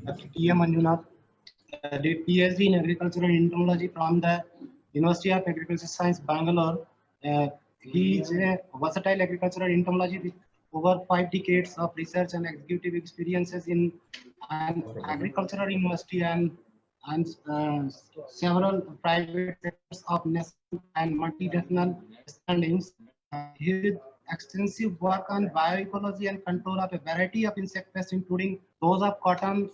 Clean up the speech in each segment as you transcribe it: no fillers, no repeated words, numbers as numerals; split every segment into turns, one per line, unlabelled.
Dr. T.M. Manjunath, did PhD in Agricultural Entomology from the University of Agricultural Science, Bangalore. He is a versatile agricultural entomologist with over 5 decades of research and executive experiences in an agricultural university and several private sectors of national and multinational standings. He did extensive work on bioecology and control of a variety of insect pests, including those of cotton,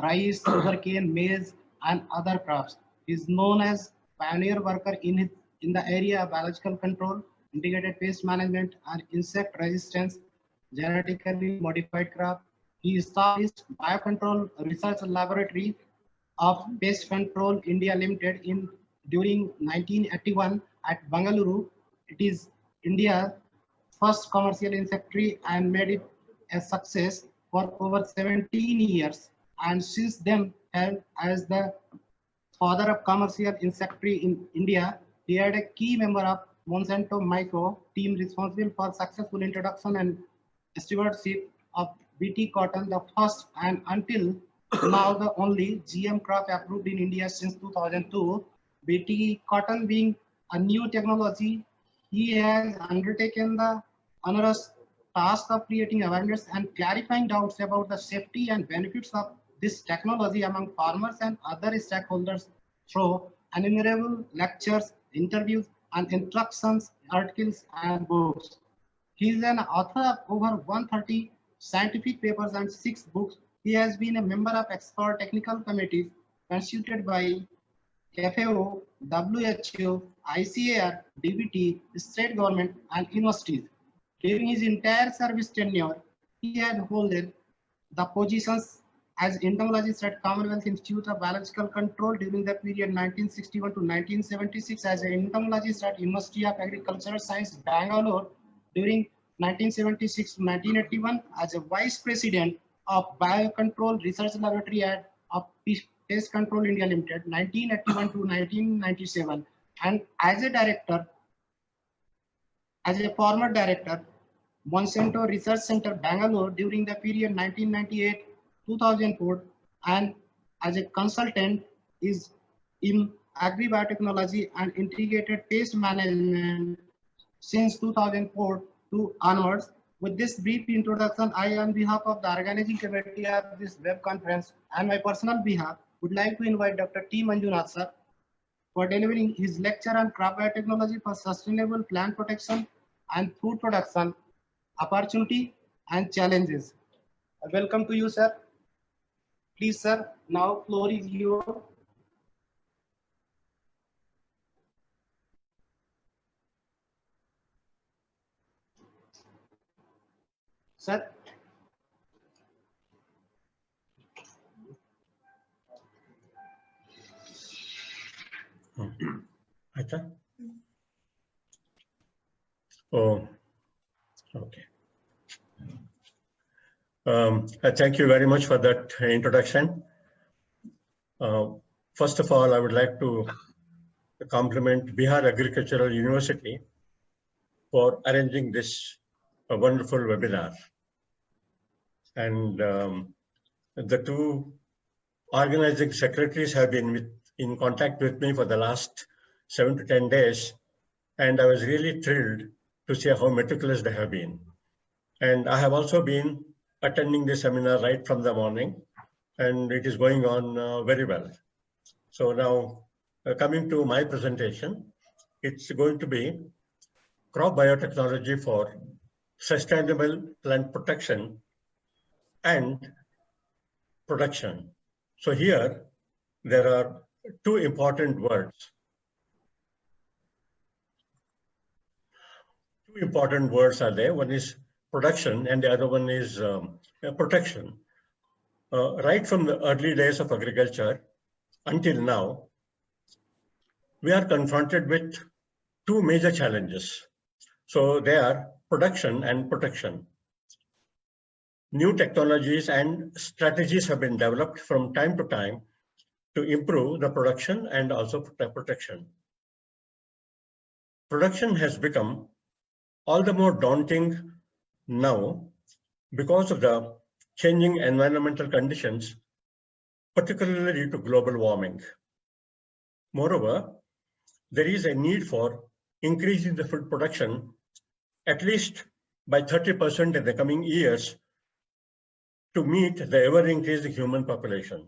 rice, sugarcane, maize, and other crops. He is known as pioneer worker in the area of biological control, integrated pest management, and insect resistance, genetically modified crop. He established Biocontrol Research Laboratory of Pest Control India Limited during 1981 at Bangalore. It is India's first commercial insectary and made it a success for over 17 years, and since then held as the father of commercial insectary in India. He had a key member of Monsanto Micro team responsible for successful introduction and stewardship of BT cotton, the first and until now the only GM crop approved in India since 2002. BT cotton being a new technology, he has undertaken the onerous task of creating awareness and clarifying doubts about the safety and benefits of this technology among farmers and other stakeholders through innumerable lectures, interviews, and instructions, articles, and books. He is an author of over 130 scientific papers and 6 books. He has been a member of expert technical committees constituted by FAO, WHO, ICAR, DBT, state government, and universities. During his entire service tenure, he had held the positions as entomologist at Commonwealth Institute of Biological Control during the period 1961 to 1976, as an entomologist at University of Agricultural Science, Bangalore during 1976 to 1981, as a vice president of Biocontrol Research Laboratory at Pest Control India Limited 1981 to 1997, and as a former director, Monsanto Research Center, Bangalore during the period 1998-2004, and as a consultant is in agri-biotechnology and integrated pest management since 2004 to onwards. With this brief introduction, I, on behalf of the organizing committee of this web conference and my personal behalf, would like to invite Dr. T. Manjunath sir for delivering his lecture on crop biotechnology for sustainable plant protection and food production, opportunity and challenges. Welcome to you, sir. Please, sir, now floor is yours. Sir.
Oh, okay. Thank you very much for that introduction. First of all, I would like to compliment Bihar Agricultural University for arranging this wonderful webinar. And the two organizing secretaries have been in contact with me for the last 7 to 10 days. And I was really thrilled to see how meticulous they have been. And I have also been attending the seminar right from the morning, and it is going on very well. So now coming to my presentation, it's going to be crop biotechnology for sustainable plant protection and production. So here there are two important words. Two important words are there. One is production and the other one is protection. Right from the early days of agriculture until now, we are confronted with two major challenges. So they are production and protection. New technologies and strategies have been developed from time to time to improve the production and also protection. Production has become all the more daunting now because of the changing environmental conditions, particularly due to global warming. Moreover, there is a need for increasing the food production at least by 30% in the coming years to meet the ever-increasing human population.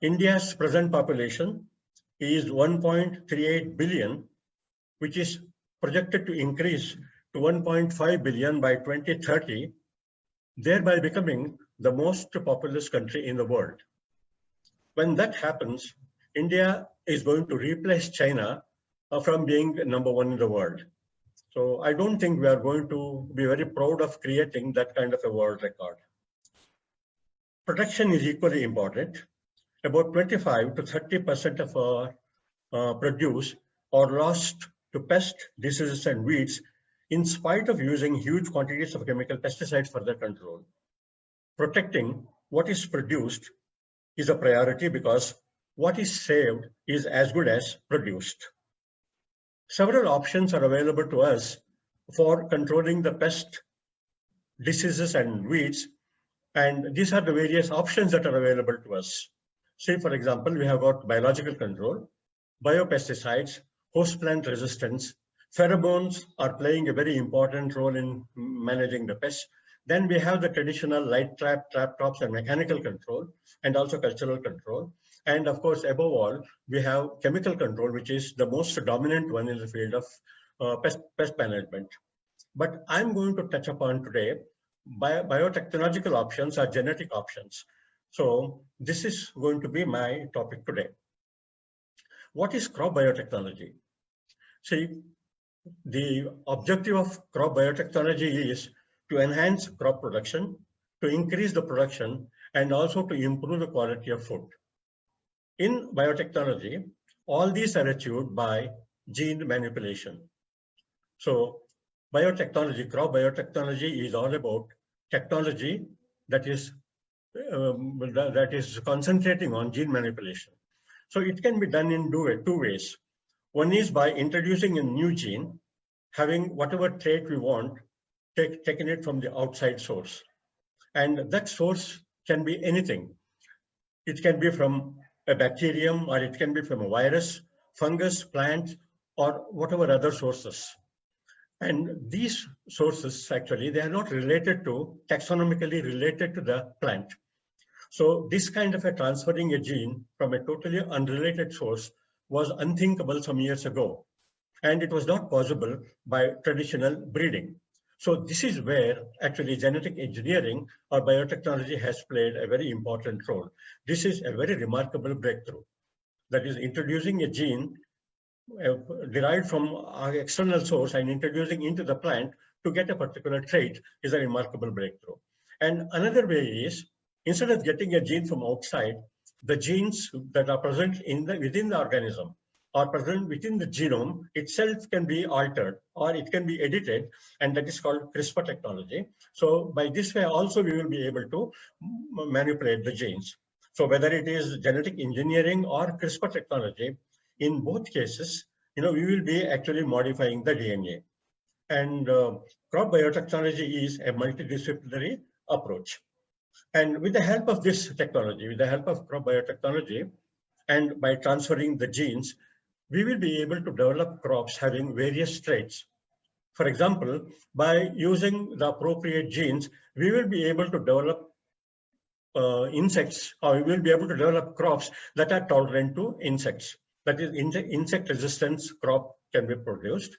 India's present population is 1.38 billion, which is projected to increase to 1.5 billion by 2030, thereby becoming the most populous country in the world. When that happens, India is going to replace China from being number one in the world. So I don't think we are going to be very proud of creating that kind of a world record. Protection is equally important. About 25 to 30% of our produce are lost to pests, diseases, and weeds, in spite of using huge quantities of chemical pesticides for their control. Protecting what is produced is a priority because what is saved is as good as produced. Several options are available to us for controlling the pest, diseases, and weeds, and these are the various options that are available to us. Say, for example, we have got biological control, biopesticides, host plant resistance, pheromones are playing a very important role in managing the pests. Then we have the traditional light trap, trap traps, and mechanical control, and also cultural control. And of course, above all, we have chemical control, which is the most dominant one in the field of pest management. But I'm going to touch upon today biotechnological options or genetic options. So this is going to be my topic today. What is crop biotechnology? See, the objective of crop biotechnology is to enhance crop production, to increase the production, and also to improve the quality of food. In biotechnology, all these are achieved by gene manipulation. So biotechnology, crop biotechnology is all about technology that is concentrating on gene manipulation. So it can be done in two ways. One is by introducing a new gene, having whatever trait we want, taking it from the outside source. And that source can be anything. It can be from a bacterium, or it can be from a virus, fungus, plant, or whatever other sources. And these sources, actually, they are not taxonomically related to the plant. So this kind of a transferring a gene from a totally unrelated source was unthinkable some years ago. And it was not possible by traditional breeding. So this is where actually genetic engineering or biotechnology has played a very important role. This is a very remarkable breakthrough. That is, introducing a gene derived from our external source and introducing into the plant to get a particular trait is a remarkable breakthrough. And another way is, instead of getting a gene from outside, the genes that are present within the organism or present within the genome itself can be altered or it can be edited, and that is called CRISPR technology. So by this way also we will be able to manipulate the genes. So whether it is genetic engineering or CRISPR technology, in both cases, we will be actually modifying the DNA. And crop biotechnology is a multidisciplinary approach. And with the help of this technology, with the help of crop biotechnology, and by transferring the genes, we will be able to develop crops having various traits. For example, by using the appropriate genes, we will be able to develop insects, or we will be able to develop crops that are tolerant to insects. That is, insect resistance crop can be produced.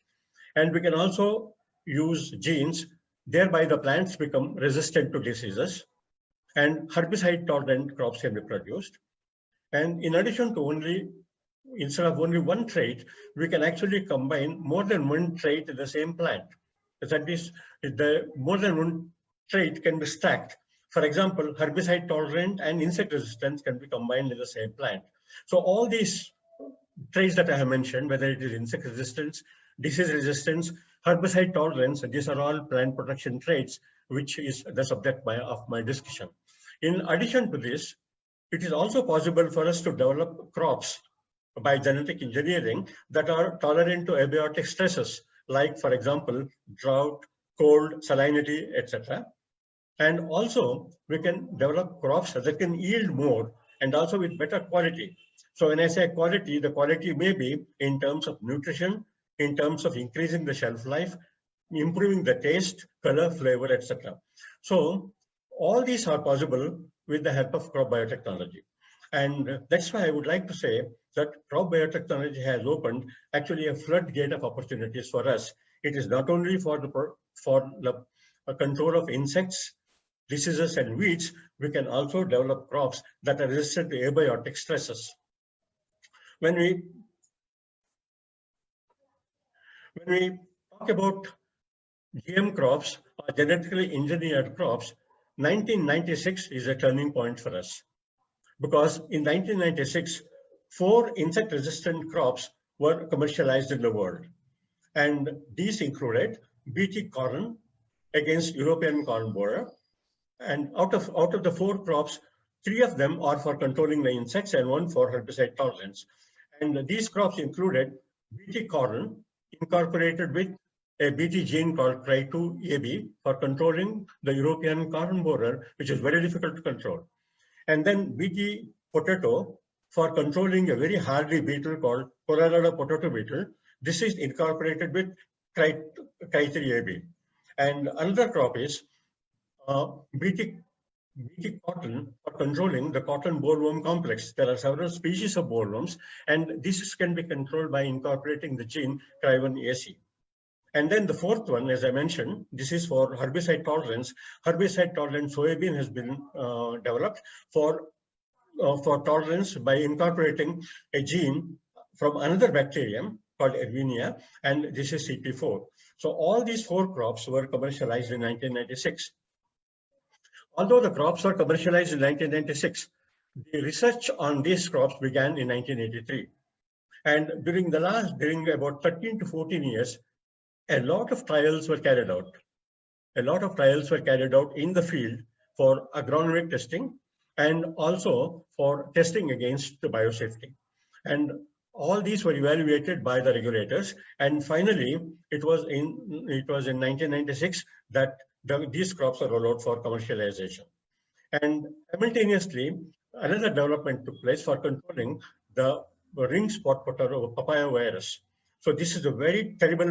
And we can also use genes, thereby the plants become resistant to diseases, and herbicide tolerant crops can be produced. And in addition to instead of only one trait, we can actually combine more than one trait in the same plant. That is, more than one trait can be stacked. For example, herbicide tolerant and insect resistance can be combined in the same plant. So all these traits that I have mentioned, whether it is insect resistance, disease resistance, herbicide tolerance, these are all plant protection traits, which is the subject of my discussion. In addition to this, it is also possible for us to develop crops by genetic engineering that are tolerant to abiotic stresses, like, for example, drought, cold, salinity, etc. And also, we can develop crops that can yield more and also with better quality. So when I say quality, the quality may be in terms of nutrition, in terms of increasing the shelf life, improving the taste, color, flavor, etc. So all these are possible with the help of crop biotechnology. And that's why I would like to say that crop biotechnology has opened actually a floodgate of opportunities for us. It is not only for the control of insects, diseases, and weeds. We can also develop crops that are resistant to abiotic stresses. When we talk about GM crops or genetically engineered crops, 1996 is a turning point for us, because in 1996, 4 insect-resistant crops were commercialized in the world. And these included Bt corn against European corn borer. And out of the 4 crops, 3 of them are for controlling the insects and 1 for herbicide tolerance. And these crops included Bt corn incorporated with a Bt gene called Cry2AB for controlling the European corn borer, which is very difficult to control. And then Bt potato for controlling a very hardy beetle called Colorado potato beetle. This is incorporated with Cry3AB. And another crop is Bt cotton for controlling the cotton bollworm complex. There are several species of bollworms, and this can be controlled by incorporating the gene Cry1AC. And then the 4th one, as I mentioned, this is for herbicide tolerance. Herbicide tolerant soybean has been developed for tolerance by incorporating a gene from another bacterium called Erwinia, and this is CP4. So all these 4 crops were commercialized in 1996. Although the crops were commercialized in 1996, the research on these crops began in 1983. And during about 13 to 14 years, a lot of trials were carried out. A lot of trials were carried out in the field for agronomic testing and also for testing against the biosafety. And all these were evaluated by the regulators. And finally, it was in 1996 that these crops are rolled out for commercialization. And simultaneously, another development took place for controlling the ring spot papaya virus. So this is a very terrible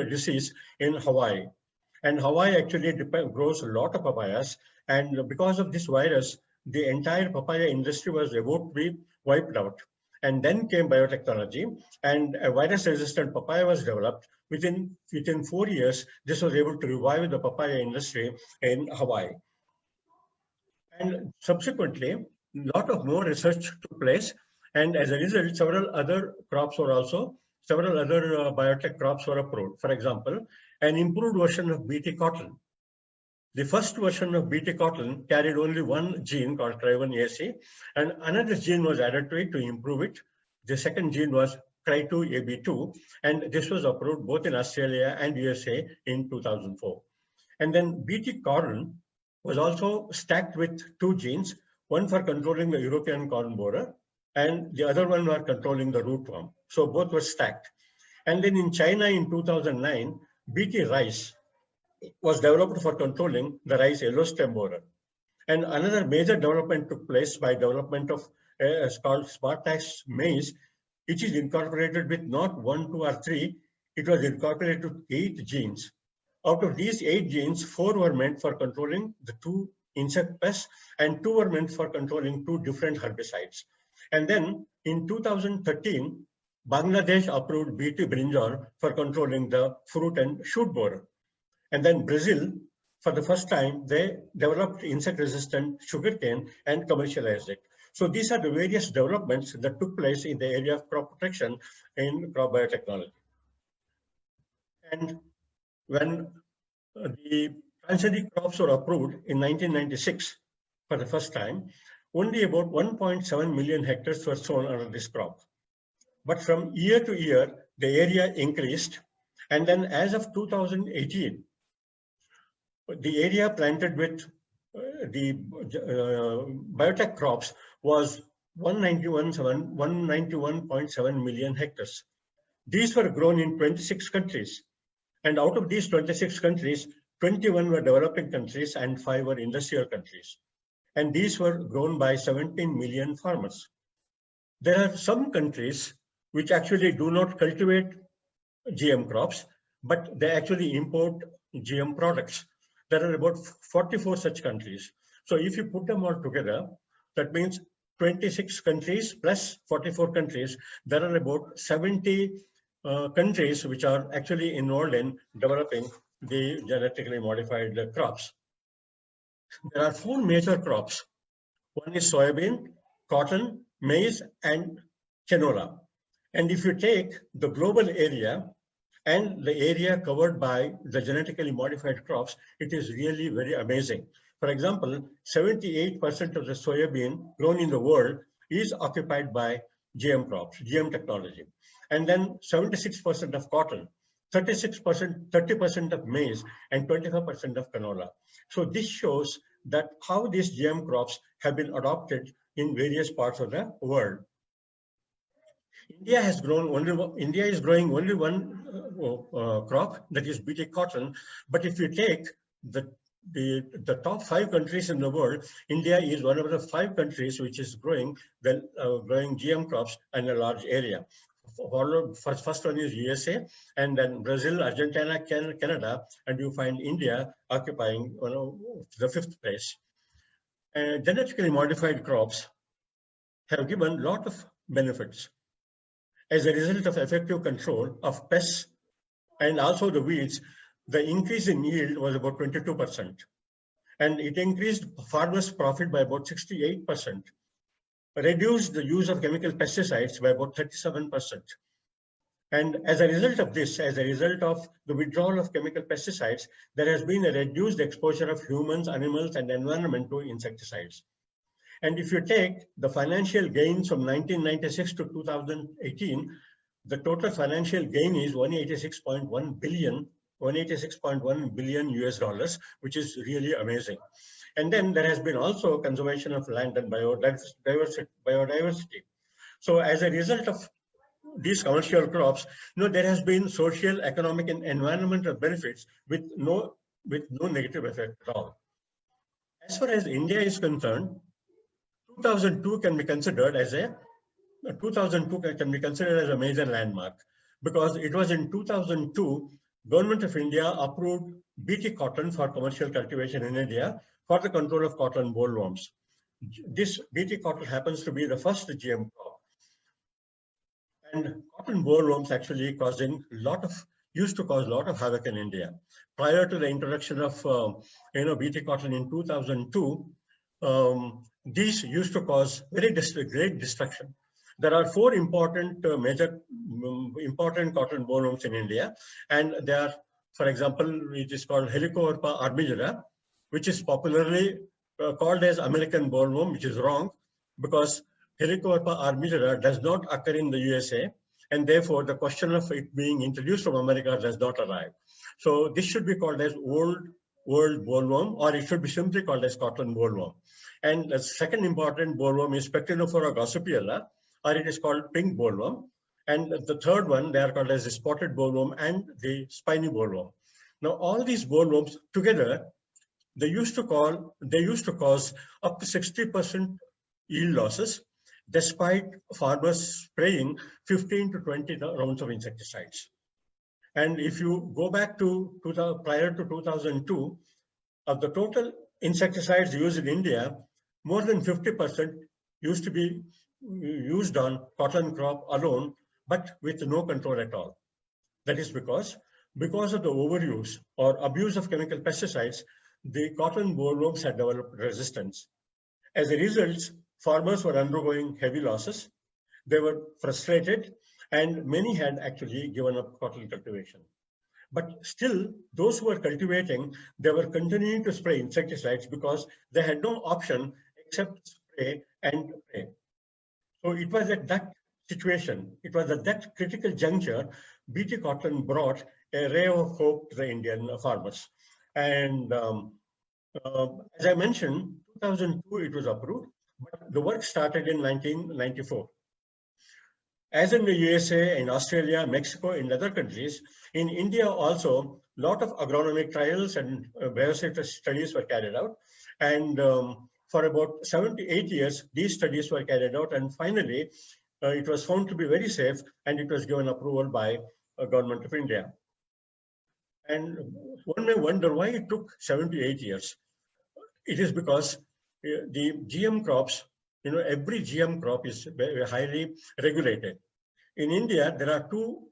disease in Hawaii. And Hawaii actually grows a lot of papayas. And because of this virus, the entire papaya industry was about to be wiped out. And then came biotechnology, and a virus-resistant papaya was developed. Within 4 years, this was able to revive the papaya industry in Hawaii. And subsequently, a lot of more research took place. And as a result, several other biotech crops were approved. For example, an improved version of Bt cotton. The first version of Bt cotton carried only 1 gene called Cry1AC, and another gene was added to it to improve it. The second gene was Cry2AB2, and this was approved both in Australia and USA in 2004. And then Bt corn was also stacked with 2 genes, one for controlling the European corn borer, and the other one for controlling the rootworm. So both were stacked. And then in China in 2009, Bt rice was developed for controlling the rice yellow stem borer. And another major development took place by development of called Spartax maize, which is incorporated with not 1, 2, or 3. It was incorporated with 8 genes. Out of these 8 genes, 4 were meant for controlling the 2 insect pests, and 2 were meant for controlling 2 different herbicides. And then in 2013, Bangladesh approved Bt brinjal for controlling the fruit and shoot borer. And then Brazil, for the first time, they developed insect-resistant sugarcane and commercialized it. So these are the various developments that took place in the area of crop protection in crop biotechnology. And when the transgenic crops were approved in 1996 for the first time, only about 1.7 million hectares were sown under this crop. But from year to year, the area increased. And then as of 2018, the area planted with the biotech crops was 191.7 million hectares. These were grown in 26 countries. And out of these 26 countries, 21 were developing countries and 5 were industrial countries. And these were grown by 17 million farmers. There are some countries which actually do not cultivate GM crops, but they actually import GM products. There are about 44 such countries. So if you put them all together, that means 26 countries plus 44 countries, there are about 70 countries which are actually involved in developing the genetically modified crops. There are 4 major crops. One is soybean, cotton, maize, and canola. And if you take the global area and the area covered by the genetically modified crops, it is really very amazing. For example, 78% of the soybean grown in the world is occupied by GM crops, GM technology. And then 76% of cotton, 30% of maize, and 25% of canola. So this shows that how these GM crops have been adopted in various parts of the world. India is growing only one crop, that is BT cotton. But if you take the top 5 countries in the world, India is one of the 5 countries which is growing GM crops in a large area. First one is USA, and then Brazil, Argentina, Canada, and you find India occupying the 5th place. Genetically modified crops have given a lot of benefits. As a result of effective control of pests and also the weeds, the increase in yield was about 22%. And it increased farmers' profit by about 68%, reduced the use of chemical pesticides by about 37%. And as a result of this, as a result of the withdrawal of chemical pesticides, there has been a reduced exposure of humans, animals, and environment to insecticides. And if you take the financial gains from 1996 to 2018, the total financial gain is 186.1 billion US dollars, which is really amazing. And then there has been also conservation of land and biodiversity. So as a result of these commercial crops, there has been social, economic, and environmental benefits with no negative effect at all. As far as India is concerned, 2002 can be considered as a major landmark, because it was in 2002 Government of India approved BT cotton for commercial cultivation in India for the control of cotton bollworms. This BT cotton happens to be the first GM crop, and cotton bollworms actually used to cause a lot of havoc in India. Prior to the introduction of BT cotton in 2002. These used to cause great destruction. There are 4 important cotton bollworms in India, and they are, for example, it is called Helicoverpa armigera, which is popularly called as American bollworm, which is wrong, because Helicoverpa armigera does not occur in the USA, and therefore the question of it being introduced from America does not arrive. So this should be called as Old World bollworm, or it should be simply called as cotton bollworm. And the second important bollworm is Pectinophora gossypiella, or it is called pink bollworm. And the third one, they are called as the spotted bollworm and the spiny bollworm. Now, all these bollworms together, they used to cause up to 60% yield losses, despite farmers spraying 15 to 20 rounds of insecticides. And if you go back to prior to 2002, of the total insecticides used in India, more than 50% used to be used on cotton crop alone, but with no control at all. That is because of the overuse or abuse of chemical pesticides, the cotton bollworms had developed resistance. As a result, farmers were undergoing heavy losses. They were frustrated, and many had actually given up cotton cultivation. But still, those who were cultivating, they were continuing to spray insecticides because they had no option except spray and pray. So it was at that situation, it was at that critical juncture, BT cotton brought a ray of hope to the Indian farmers. And as I mentioned, 2002 it was approved, but the work started in 1994. as in the USA, in Australia, Mexico, in other countries, in India also, a lot of agronomic trials and biosafety studies were carried out. And for about 7 to 8 years, these studies were carried out. And finally, it was found to be very safe, and it was given approval by Government of India. And one may wonder why it took 7 to 8 years. It is because the GM crops, every GM crop is very highly regulated. In India, there are two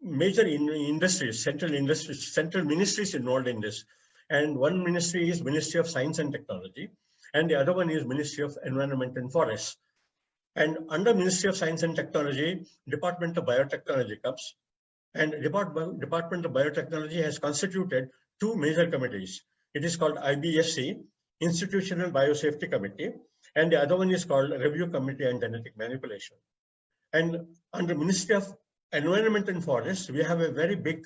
major industries, central ministries involved in this. And one ministry is Ministry of Science and Technology, and the other one is Ministry of Environment and Forests. And under Ministry of Science and Technology, Department of Biotechnology comes, and Department of Biotechnology has constituted two major committees. It is called IBSC, Institutional Biosafety Committee, and the other one is called Review Committee on Genetic Manipulation. And under Ministry of Environment and Forests, we have a very big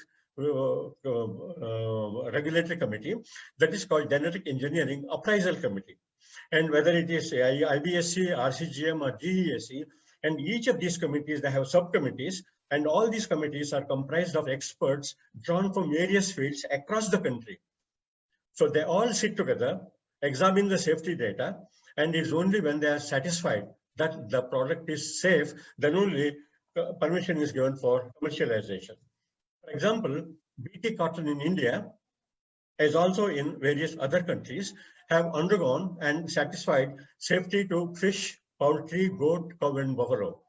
regulatory committee that is called Genetic Engineering Appraisal Committee. And whether it is IBSC, RCGM, or GESC, and each of these committees, they have subcommittees, and all these committees are comprised of experts drawn from various fields across the country. So they all sit together, examine the safety data, and it's only when they are satisfied that the product is safe, then only permission is given for commercialization. For example, BT cotton in India, as also in various other countries, have undergone and satisfied safety to fish, poultry, goat, cow, and buffalo,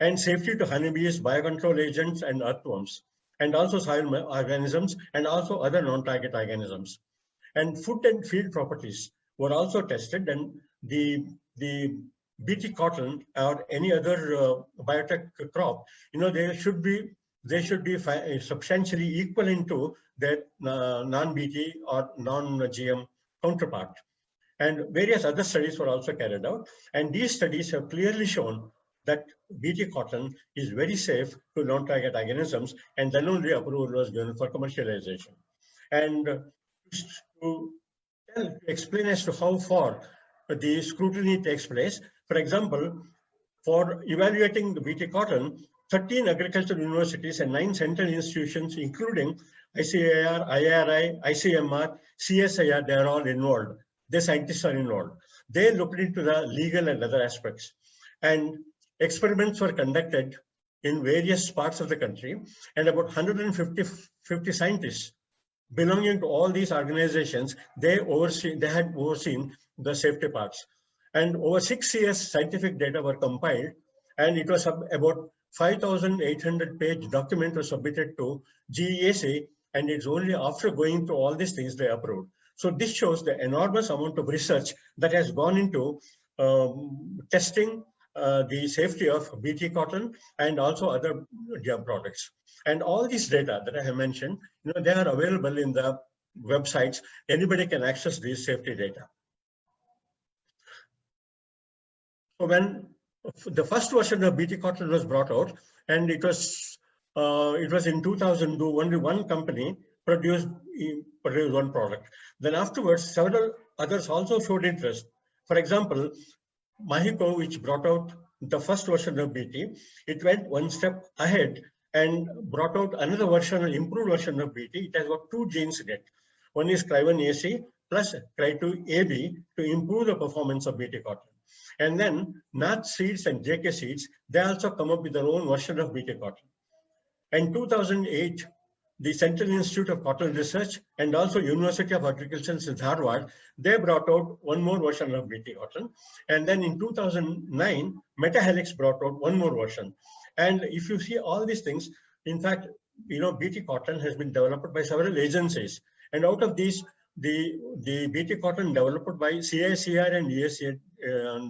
and safety to honeybees, biocontrol agents, and earthworms, and also soil organisms, and also other non-target organisms. And food and field properties were also tested, and the BT cotton or any other biotech crop, they should be substantially equivalent to their non-BT or non-GM counterpart. And various other studies were also carried out, and these studies have clearly shown that BT cotton is very safe to non-target organisms, and then only approval was given for commercialization. And to explain as to how far the scrutiny takes place, for example, for evaluating the BT cotton, 13 agricultural universities and 9 central institutions, including ICAR, IRI, ICMR, CSIR, they are all involved. The scientists are involved. They looked into the legal and other aspects. And experiments were conducted in various parts of the country, and about 150 scientists belonging to all these organizations, they had overseen the safety parts. And over 6 years, scientific data were compiled, and it was about 5,800 page document was submitted to GESC, and it's only after going through all these things they approved. So this shows the enormous amount of research that has gone into testing the safety of BT cotton and also other products. And all these data that I have mentioned, they are available in the websites. Anybody can access these safety data. So when the first version of BT cotton was brought out, and it was in 2002, only one company produced one product. Then afterwards, several others also showed interest. For example, Mahiko, which brought out the first version of BT, it went one step ahead and brought out another version, an improved version of BT. It has got 2 genes in it. One is Cryvan AC plus Cry2 AB to improve the performance of BT cotton. And then Nath Seeds and JK Seeds, they also come up with their own version of BT cotton. In 2008, the Central Institute of Cotton Research and also University of Agriculture in Harvard, they brought out one more version of BT cotton. And then in 2009, Metahelix brought out one more version. And if you see all these things, in fact, BT cotton has been developed by several agencies. And out of these, the BT cotton developed by CICR and ESC,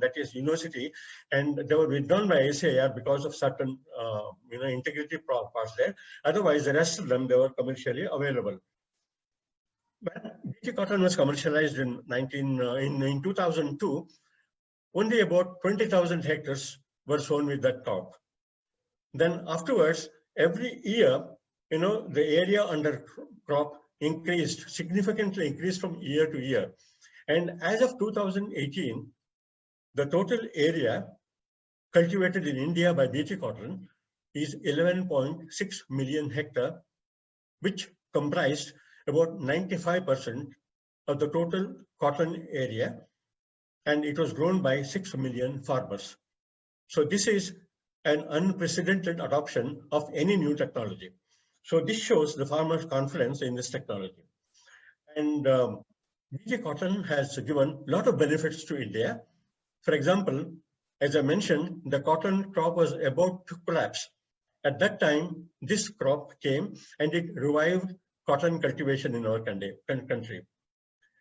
that is university, and they were withdrawn by ACIR because of certain integrity parts there. Otherwise, the rest of them, they were commercially available. When BT cotton was commercialized in 2002, only about 20,000 hectares were sown with that crop. Then afterwards, every year, the area under crop significantly increased from year to year. And as of 2018, the total area cultivated in India by BT cotton is 11.6 million hectare, which comprised about 95% of the total cotton area, and it was grown by 6 million farmers. So this is an unprecedented adoption of any new technology. So this shows the farmers' confidence in this technology. And BT cotton has given a lot of benefits to India. For example, as I mentioned, the cotton crop was about to collapse. At that time, this crop came and it revived cotton cultivation in our country.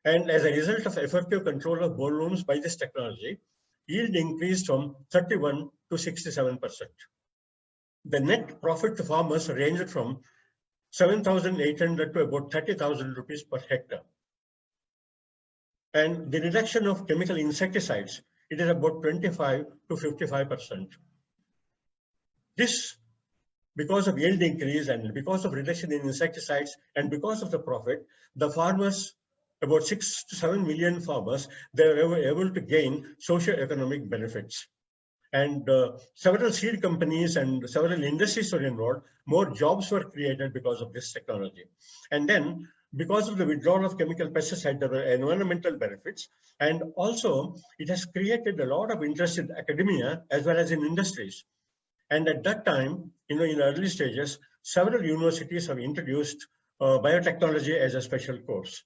And as a result of effective control of bollworms by this technology, yield increased from 31 to 67%. The net profit to farmers ranged from 7,800 to about 30,000 rupees per hectare. And the reduction of chemical insecticides, it is about 25 to 55%. This, because of yield increase and because of reduction in insecticides and because of the profit, the farmers, about 6 to 7 million farmers, they were able to gain socio-economic benefits. And several seed companies and several industries were involved. More jobs were created because of this technology. And then, because of the withdrawal of chemical pesticides, there were environmental benefits. And also, it has created a lot of interest in academia as well as in industries. And at that time, in the early stages, several universities have introduced biotechnology as a special course.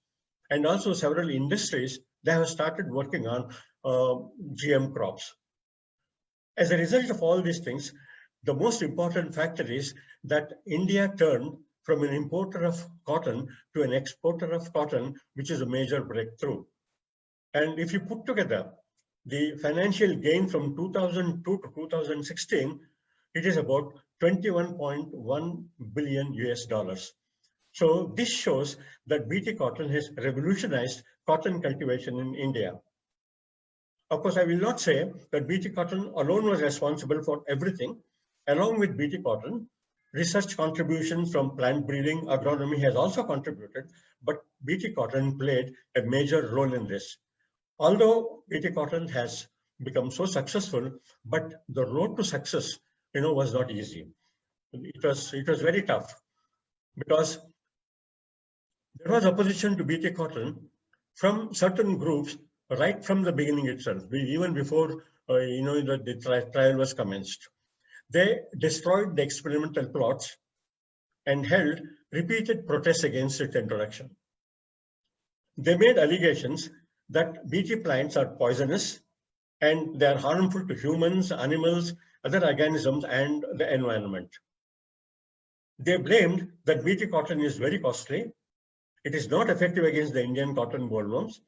And also several industries, they have started working on GM crops. As a result of all these things, the most important factor is that India turned from an importer of cotton to an exporter of cotton, which is a major breakthrough. And if you put together the financial gain from 2002 to 2016, it is about 21.1 billion US dollars. So this shows that BT cotton has revolutionized cotton cultivation in India. Of course, I will not say that BT cotton alone was responsible for everything. Along with BT cotton, research contributions from plant breeding, agronomy has also contributed, but BT cotton played a major role in this. Although BT cotton has become so successful, but the road to success, was not easy. It was very tough because there was opposition to BT cotton from certain groups right from the beginning itself, even before the trial was commenced. They destroyed the experimental plots and held repeated protests against its introduction. They made allegations that BT plants are poisonous and they are harmful to humans, animals, other organisms, and the environment. They blamed that BT cotton is very costly. It is not effective against the Indian cotton bollworms.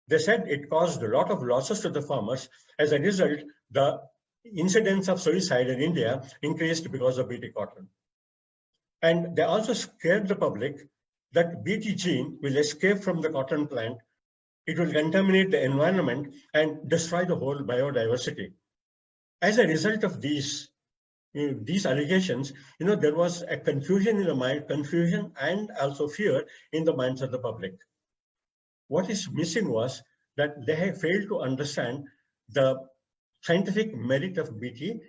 They said it caused a lot of losses to the farmers. As a result, the incidence of suicide in India increased because of BT cotton. And they also scared the public that BT gene will escape from the cotton plant. It will contaminate the environment and destroy the whole biodiversity. As a result of these allegations, there was a confusion in the mind, confusion and also fear in the minds of the public. What is missing was that they have failed to understand the scientific merit of BT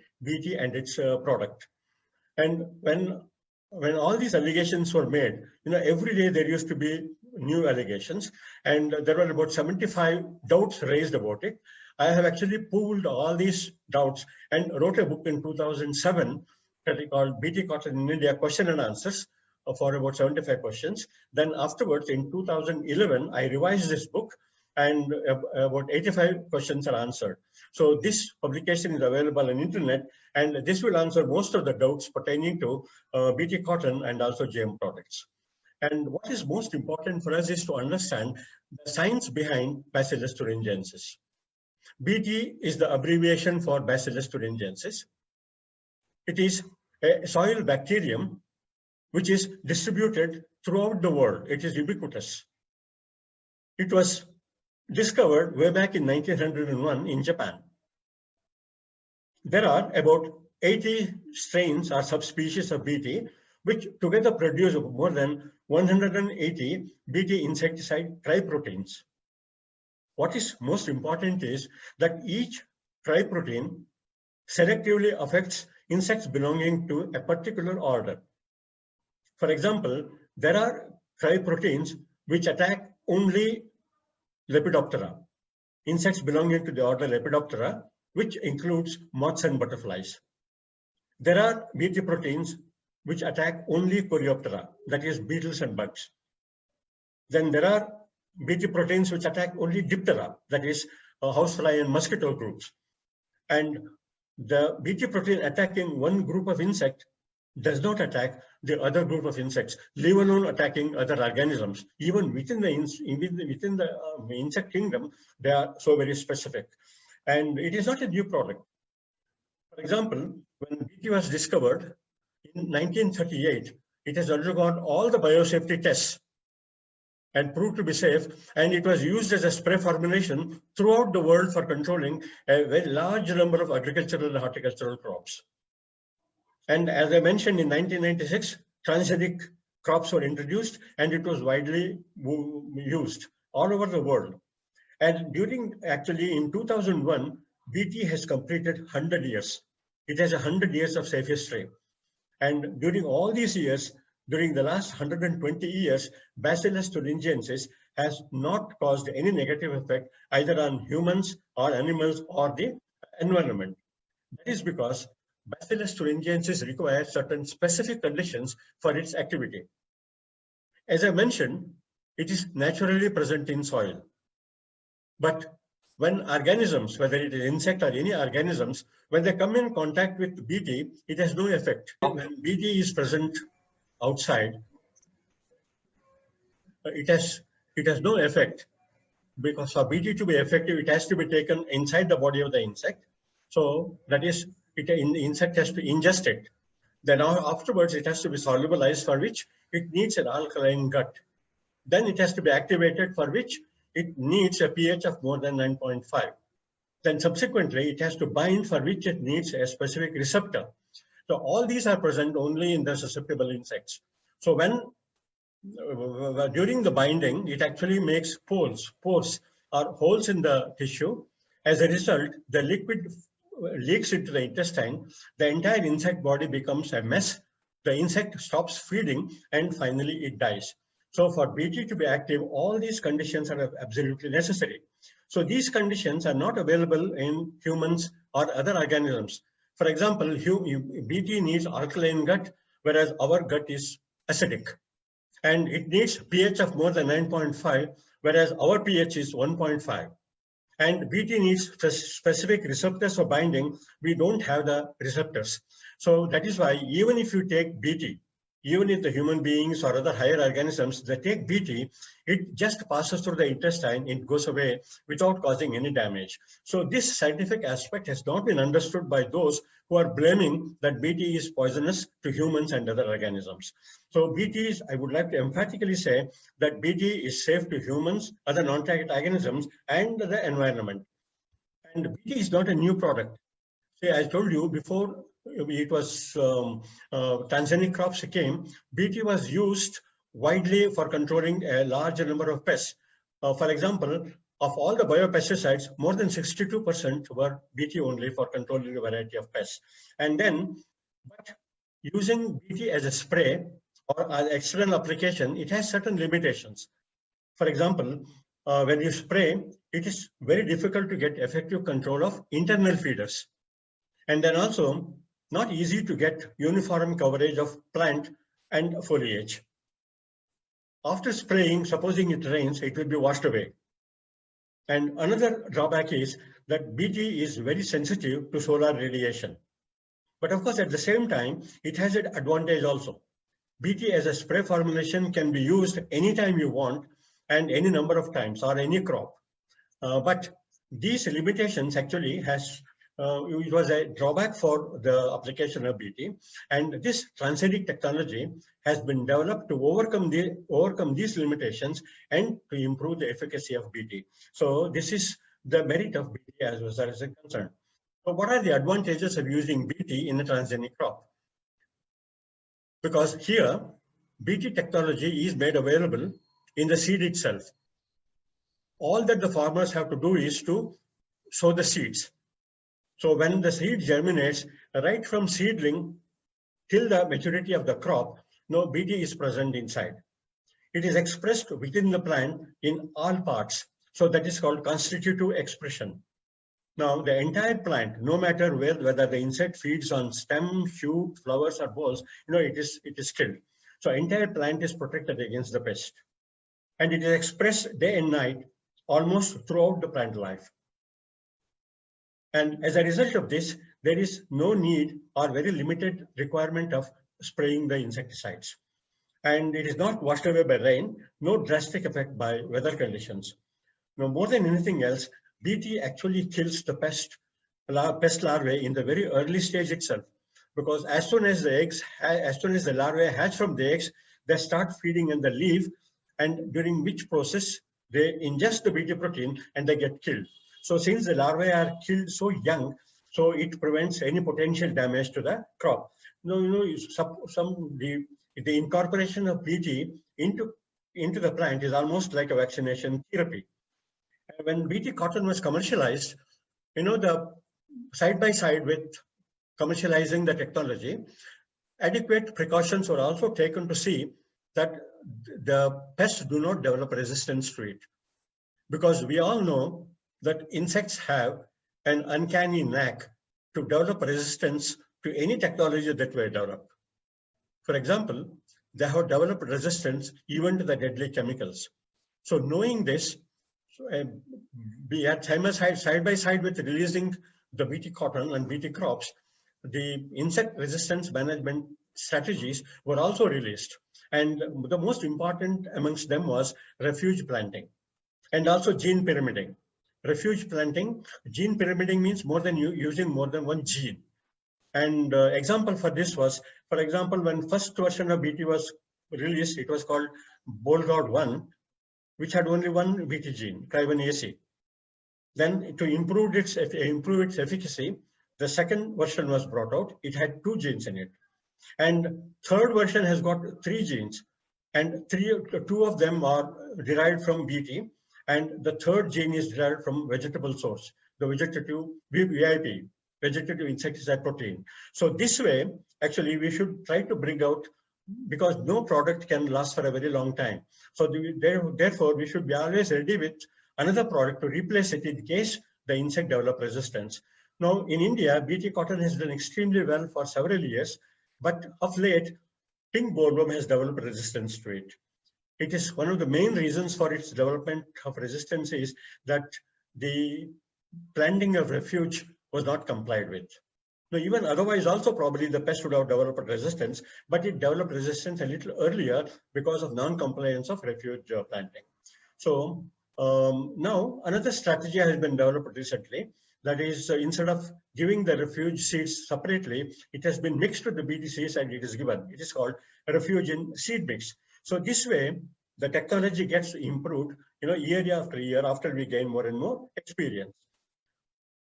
and its product. And when all these allegations were made, every day there used to be new allegations, and there were about 75 doubts raised about it. I have actually pooled all these doubts and wrote a book in 2007 called BT Cotton in India, Question and Answers, for about 75 questions. Then afterwards, in 2011, I revised this book and about 85 questions are answered. So this publication is available on internet, and this will answer most of the doubts pertaining to BT cotton and also GM products. And what is most important for us is to understand the science behind Bacillus thuringiensis. BT is the abbreviation for Bacillus thuringiensis. It is a soil bacterium which is distributed throughout the world. It is ubiquitous. It was discovered way back in 1901 in Japan. There are about 80 strains or subspecies of BT, which together produce more than 180 BT insecticide triproteins. What is most important is that each triprotein selectively affects insects belonging to a particular order. For example, there are cryproteins which attack only Lepidoptera, insects belonging to the order Lepidoptera, which includes moths and butterflies. There are Bt proteins which attack only Coreoptera, that is beetles and bugs. Then there are Bt proteins which attack only Diptera, that is housefly and mosquito groups. And the Bt protein attacking one group of insect does not attack the other group of insects, leave alone attacking other organisms. Even within the insect kingdom, they are so very specific. And it is not a new product. For example, when Bt was discovered in 1938, it has undergone all the biosafety tests and proved to be safe, and it was used as a spray formulation throughout the world for controlling a very large number of agricultural and horticultural crops. And as I mentioned, in 1996, transgenic crops were introduced, and it was widely used all over the world. And actually in 2001, Bt has completed 100 years. It has 100 years of safe history. And during all these years, during the last 120 years, Bacillus thuringiensis has not caused any negative effect either on humans or animals or the environment. That is because Bacillus thuringiensis requires certain specific conditions for its activity. As I mentioned, it is naturally present in soil. But when organisms, whether it is insect or any organisms, when they come in contact with Bt, it has no effect. When Bt is present outside, it has no effect, because for Bt to be effective, it has to be taken inside the body of the insect. So that is, the insect has to ingest it. Then afterwards, it has to be solubilized, for which it needs an alkaline gut. Then it has to be activated, for which it needs a pH of more than 9.5. Then subsequently, it has to bind, for which it needs a specific receptor. So all these are present only in the susceptible insects. So when during the binding, it actually makes pores or holes in the tissue. As a result, the liquid leaks into the intestine. The entire insect body becomes a mess. The insect stops feeding, and finally it dies. So for Bt to be active, all these conditions are absolutely necessary. So these conditions are not available in humans or other organisms. For example, Bt needs alkaline gut, whereas our gut is acidic. And it needs pH of more than 9.5, whereas our pH is 1.5. And Bt needs specific receptors for binding. We don't have the receptors. So that is why even if you take Bt, even if the human beings or other higher organisms, they take Bt, it just passes through the intestine, it goes away without causing any damage. So this scientific aspect has not been understood by those who are blaming that Bt is poisonous to humans and other organisms. So Bt is, I would like to emphatically say that Bt is safe to humans, other non-target organisms, and the environment. And Bt is not a new product. See, I told you before, it was transgenic crops came, Bt was used widely for controlling a large number of pests. For example, of all the biopesticides, more than 62% were Bt only for controlling a variety of pests. And then, but using Bt as a spray or as external application, it has certain limitations. For example, when you spray, it is very difficult to get effective control of internal feeders. And then also, not easy to get uniform coverage of plant and foliage. After spraying, supposing it rains, it will be washed away. And another drawback is that Bt is very sensitive to solar radiation. But of course, at the same time, it has an advantage also. Bt as a spray formulation can be used anytime you want and any number of times or any crop. But these limitations actually it was a drawback for the application of Bt, and this transgenic technology has been developed to overcome these limitations and to improve the efficacy of Bt. So this is the merit of Bt as far as I'm concerned. So what are the advantages of using Bt in a transgenic crop? Because here, Bt technology is made available in the seed itself. All that the farmers have to do is to sow the seeds. So when the seed germinates, right from seedling till the maturity of the crop, no BT is present inside. It is expressed within the plant in all parts. So that is called constitutive expression. Now, the entire plant, no matter whether the insect feeds on stem, shoot, flowers, or balls, it is killed. So entire plant is protected against the pest. And it is expressed day and night, almost throughout the plant life. And as a result of this, there is no need or very limited requirement of spraying the insecticides. And it is not washed away by rain, no drastic effect by weather conditions. Now, more than anything else, BT actually kills the pest larvae in the very early stage itself, because as soon as the larvae hatch from the eggs, they start feeding in the leaf, and during which process they ingest the BT protein and they get killed. So since the larvae are killed so young, so it prevents any potential damage to the crop. The incorporation of BT into the plant is almost like a vaccination therapy. When BT cotton was commercialized, the side by side with commercializing the technology, adequate precautions were also taken to see that the pests do not develop resistance to it. Because we all know that insects have an uncanny knack to develop resistance to any technology that we develop. For example, they have developed resistance even to the deadly chemicals. So knowing this, we had side by side with releasing the BT cotton and BT crops, the insect resistance management strategies were also released. And the most important amongst them was refuge planting and also gene pyramiding. Refuge planting, gene pyramiding means using more than one gene. And example for this was, for example, when first version of BT was released, it was called Bollgard 1, which had only one BT gene, Tri1AC. Then to improve its efficacy, the second version was brought out. It had 2 genes in it. And third version has got 3 genes, and 2 of them are derived from BT, and the third gene is derived from vegetable source, the vegetative VIP, vegetative insecticide protein. So this way, actually, we should try to bring out, because no product can last for a very long time. So therefore, we should be always ready with another product to replace it in case the insect develop resistance. Now, in India, BT cotton has done extremely well for several years, but of late, pink bollworm has developed resistance to it. It is one of the main reasons for its development of resistance is that the planting of refuge was not complied with. Now, even otherwise, also probably the pest would have developed resistance, but it developed resistance a little earlier because of non-compliance of refuge planting. So now another strategy has been developed recently. That is, instead of giving the refuge seeds separately, it has been mixed with the BT seeds and it is given. It is called a refuge in seed mix. So this way, the technology gets improved, year after year after we gain more and more experience.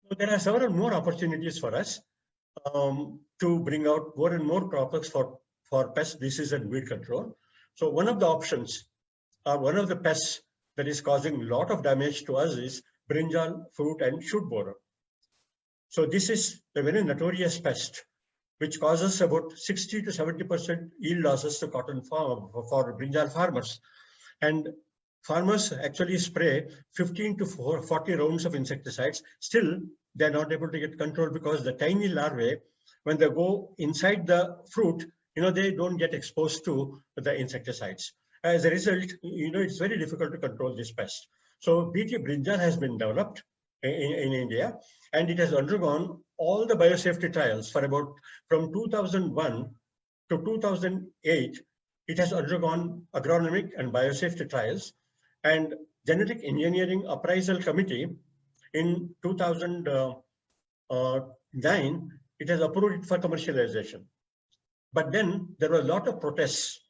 So there are several more opportunities for us to bring out more and more crops for pest disease and weed control. So one of the options, one of the pests that is causing a lot of damage to us is brinjal fruit and shoot borer. So this is a very notorious pest, which causes about 60 to 70% yield losses to cotton farm for brinjal farmers. And farmers actually spray 15 to 40 rounds of insecticides. Still, they're not able to get control because the tiny larvae, when they go inside the fruit, they don't get exposed to the insecticides. As a result, it's very difficult to control this pest. So BT brinjal has been developed in India, and it has undergone all the biosafety trials from 2001 to 2008. It has undergone agronomic and biosafety trials, and Genetic Engineering Appraisal Committee in 2009, it has approved it for commercialization. But then there were a lot of protests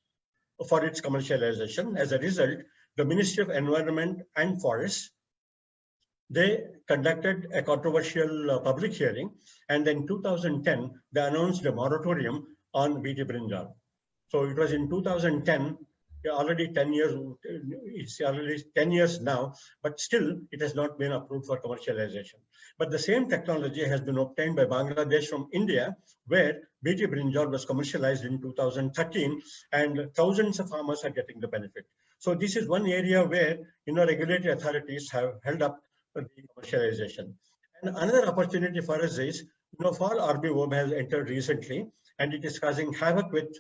for its commercialization. As a result, the Ministry of Environment and Forests, they conducted a controversial public hearing, and then in 2010, they announced a moratorium on BT brinjal. So it was in 2010, already 10 years, it's already 10 years now, but still it has not been approved for commercialization. But the same technology has been obtained by Bangladesh from India, where BT brinjal was commercialized in 2013, and thousands of farmers are getting the benefit. So this is one area where, regulatory authorities have held up the commercialization. And another opportunity for us is, fall armyworm has entered recently, and it is causing havoc with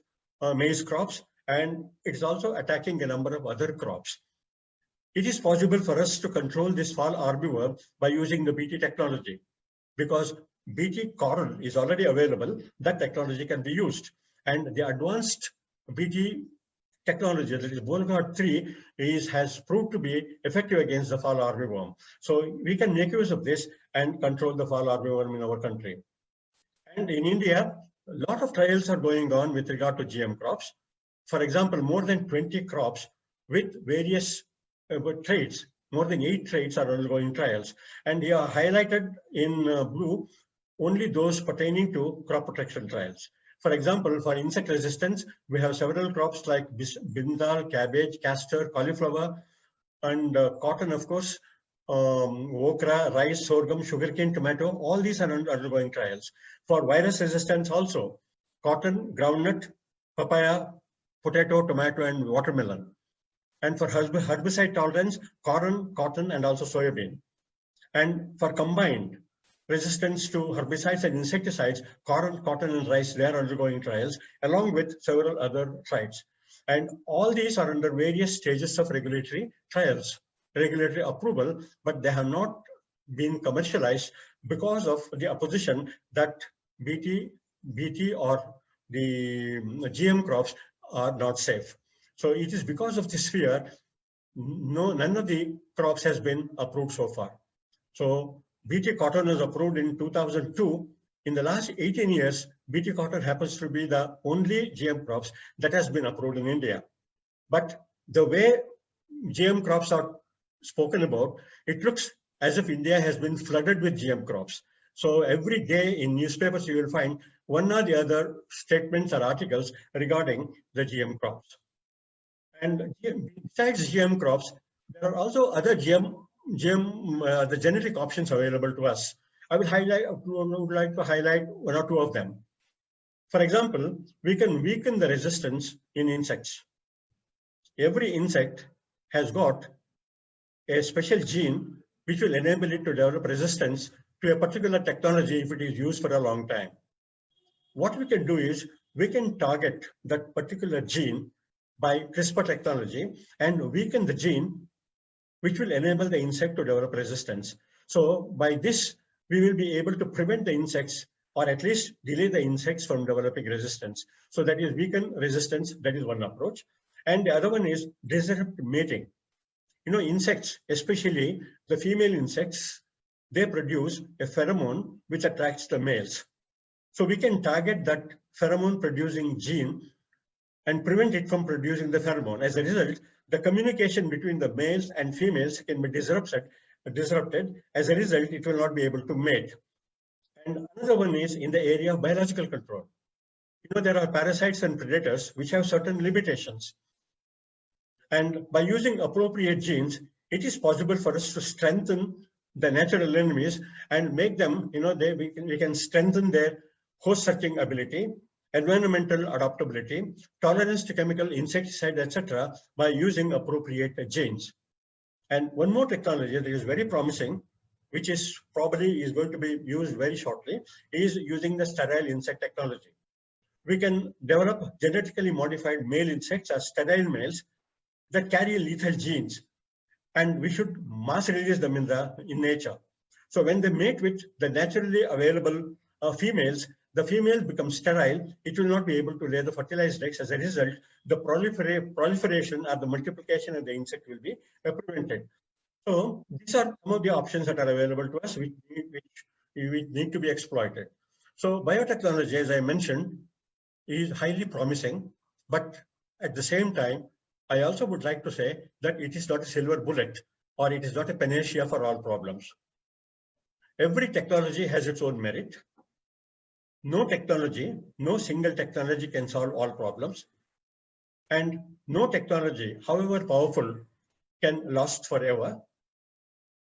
maize crops, and it's also attacking a number of other crops. It is possible for us to control this fall armyworm by using the BT technology, because BT corn is already available. That technology can be used, and the advanced BT technology, that is Bollgard 3, has proved to be effective against the fall armyworm. So we can make use of this and control the fall armyworm in our country. And in India, a lot of trials are going on with regard to GM crops. For example, more than 20 crops with various traits, more than 8 traits are undergoing trials. And they are highlighted in blue only those pertaining to crop protection trials. For example, for insect resistance, we have several crops like brinjal, cabbage, castor, cauliflower, and cotton, of course, okra, rice, sorghum, sugarcane, tomato. All these are undergoing trials. For virus resistance also, cotton, groundnut, papaya, potato, tomato, and watermelon. And for herbicide tolerance, corn, cotton, and also soybean. And for combined resistance to herbicides and insecticides, corn, cotton, and rice, they are undergoing trials, along with several other traits. And all these are under various stages of regulatory trials, regulatory approval, but they have not been commercialized because of the opposition that BT or the GM crops are not safe. So it is because of this fear, none of the crops has been approved so far. So BT cotton was approved in 2002. In the last 18 years, BT cotton happens to be the only GM crops that has been approved in India. But the way GM crops are spoken about, it looks as if India has been flooded with GM crops. So every day in newspapers, you will find one or the other statements or articles regarding the GM crops. And besides GM crops, there are also other the genetic options available to us. I would like to highlight one or two of them. For example, we can weaken the resistance in insects. Every insect has got a special gene which will enable it to develop resistance to a particular technology if it is used for a long time. What we can do is we can target that particular gene by CRISPR technology and weaken the gene which will enable the insect to develop resistance. So by this, we will be able to prevent the insects, or at least delay the insects from developing resistance. So that is weaken resistance, that is one approach. And the other one is disrupt mating. Insects, especially the female insects, they produce a pheromone which attracts the males. So we can target that pheromone producing gene and prevent it from producing the pheromone. As a result, the communication between the males and females can be disrupted. As a result, it will not be able to mate. And another one is in the area of biological control. There are parasites and predators which have certain limitations. And by using appropriate genes, it is possible for us to strengthen the natural enemies and make them, we can strengthen their host searching ability, environmental adaptability, tolerance to chemical, insecticide, etc., by using appropriate genes. And one more technology that is very promising, which is probably going to be used very shortly, is using the sterile insect technology. We can develop genetically modified male insects as sterile males that carry lethal genes, and we should mass release them in nature. So when they mate with the naturally available females, the female becomes sterile. It will not be able to lay the fertilized eggs. As a result, the proliferation or the multiplication of the insect will be prevented. So these are some of the options that are available to us, which need to be exploited. So biotechnology, as I mentioned, is highly promising, but at the same time, I also would like to say that it is not a silver bullet, or it is not a panacea for all problems. Every technology has its own merit. No single technology can solve all problems. And no technology, however powerful, can last forever.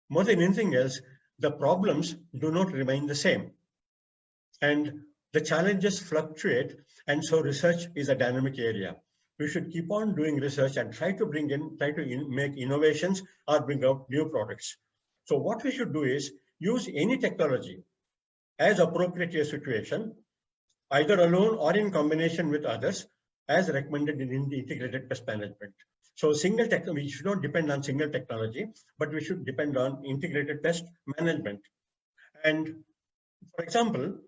More than anything else, the problems do not remain the same. And the challenges fluctuate, and so research is a dynamic area. We should keep on doing research and try to make innovations or bring out new products. So what we should do is use any technology as appropriate to a situation, either alone or in combination with others, as recommended in the integrated pest management. So we should not depend on single technology, but we should depend on integrated pest management. And for example,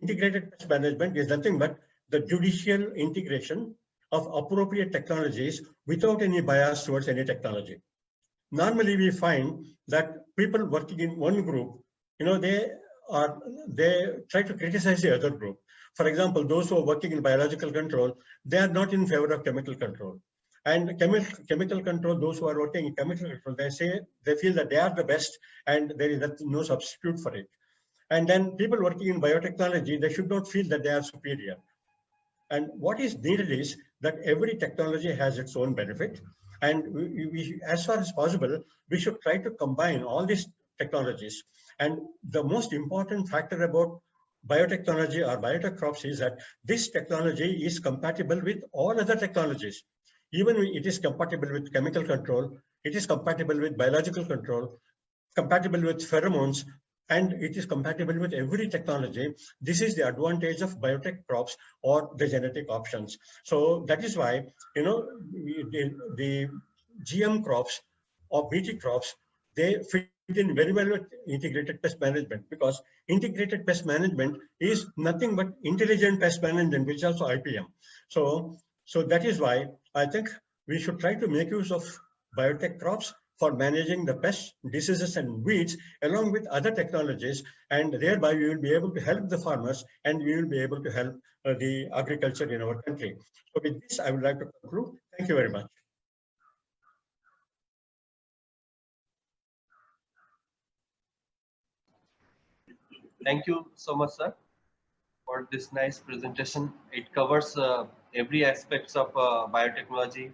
integrated pest management is nothing but the judicial integration of appropriate technologies without any bias towards any technology. Normally, we find that people working in one group, they try to criticize the other group. For example, those who are working in biological control, they are not in favor of chemical control. And chemical control, those who are working in chemical control, they feel that they are the best and there is no substitute for it. And then people working in biotechnology, they should not feel that they are superior. And what is needed is that every technology has its own benefit. And as far as possible, we should try to combine all these technologies. And the most important factor about biotechnology or biotech crops is that this technology is compatible with all other technologies. Even it is compatible with chemical control, it is compatible with biological control, compatible with pheromones, and it is compatible with every technology. This is the advantage of biotech crops or the genetic options. So that is why, the GM crops or BT crops, they fit in very well with integrated pest management, because integrated pest management is nothing but intelligent pest management, which is also IPM. So that is why I think we should try to make use of biotech crops for managing the pests, diseases, and weeds along with other technologies, and thereby we will be able to help the farmers and we will be able to help the agriculture in our country. So with this, I would like to conclude. Thank you very much.
Thank you so much, sir, for this nice presentation. It covers every aspects of biotechnology,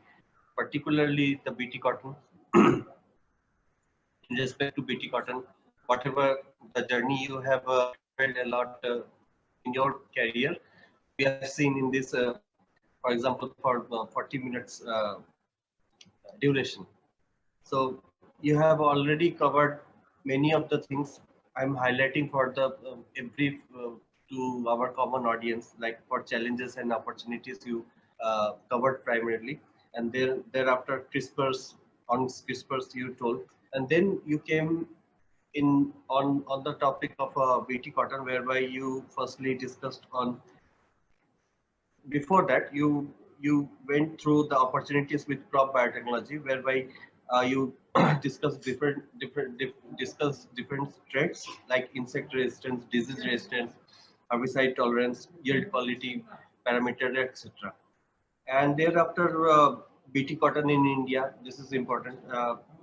particularly the BT cotton. In respect to BT cotton, whatever the journey you have traveled a lot in your career, we have seen in this, for example, for 40 minutes duration. So you have already covered many of the things. I'm highlighting for the brief to our common audience, like for challenges and opportunities you covered primarily, and then thereafter CRISPRs you told, and then you came in on the topic of BT cotton, whereby you firstly discussed on. Before that, you went through the opportunities with crop biotechnology, whereby you discuss different traits like insect resistance, disease resistance, herbicide tolerance, yield quality parameter, etc. And thereafter, BT cotton in India. This is important,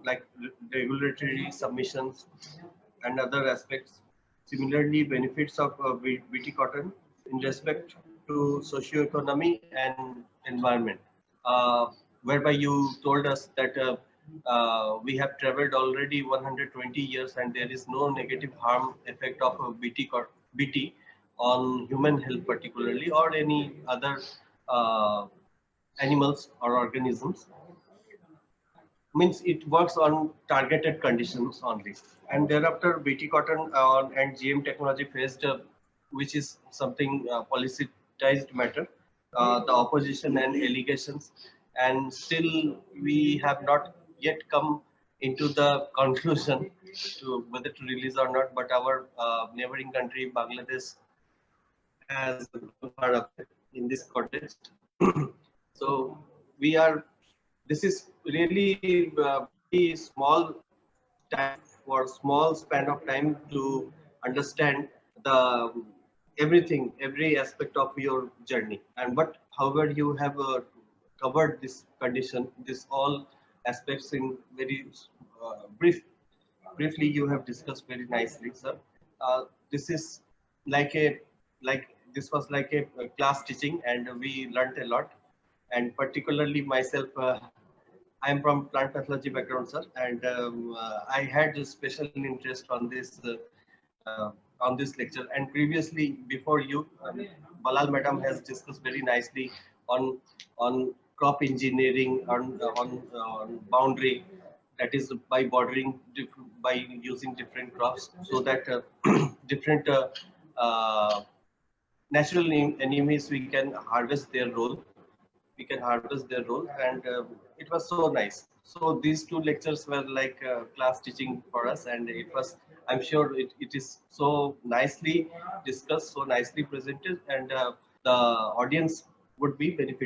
like regulatory submissions and other aspects. Similarly, benefits of BT cotton in respect to socio-economy and environment, whereby you told us that we have traveled already 120 years and there is no negative harm effect of BT on human health particularly, or any other animals or organisms. Means it works on targeted conditions only. And thereafter, BT cotton and GM technology faced, which is something politicized matter, the opposition and allegations, and still we have not yet come into the conclusion to whether to release or not. But our neighboring country, Bangladesh, has gone far up in this context. So we are. This is really very small time for small span of time to understand the everything, every aspect of your journey. And but however you have covered this condition, this all aspects in very briefly you have discussed very nicely, sir. This is like a like this was like a class teaching, and we learned a lot. and particularly myself, I am from plant pathology background, sir, and I had a special interest on this lecture. And previously, before you, Balal madam has discussed very nicely on crop engineering, on boundary, that is by bordering by using different crops, so that different natural enemies we can harvest their role. And it was so nice. So these two lectures were like class teaching for us, and it was, I'm sure it is so nicely discussed, so nicely presented, and the audience would be benefited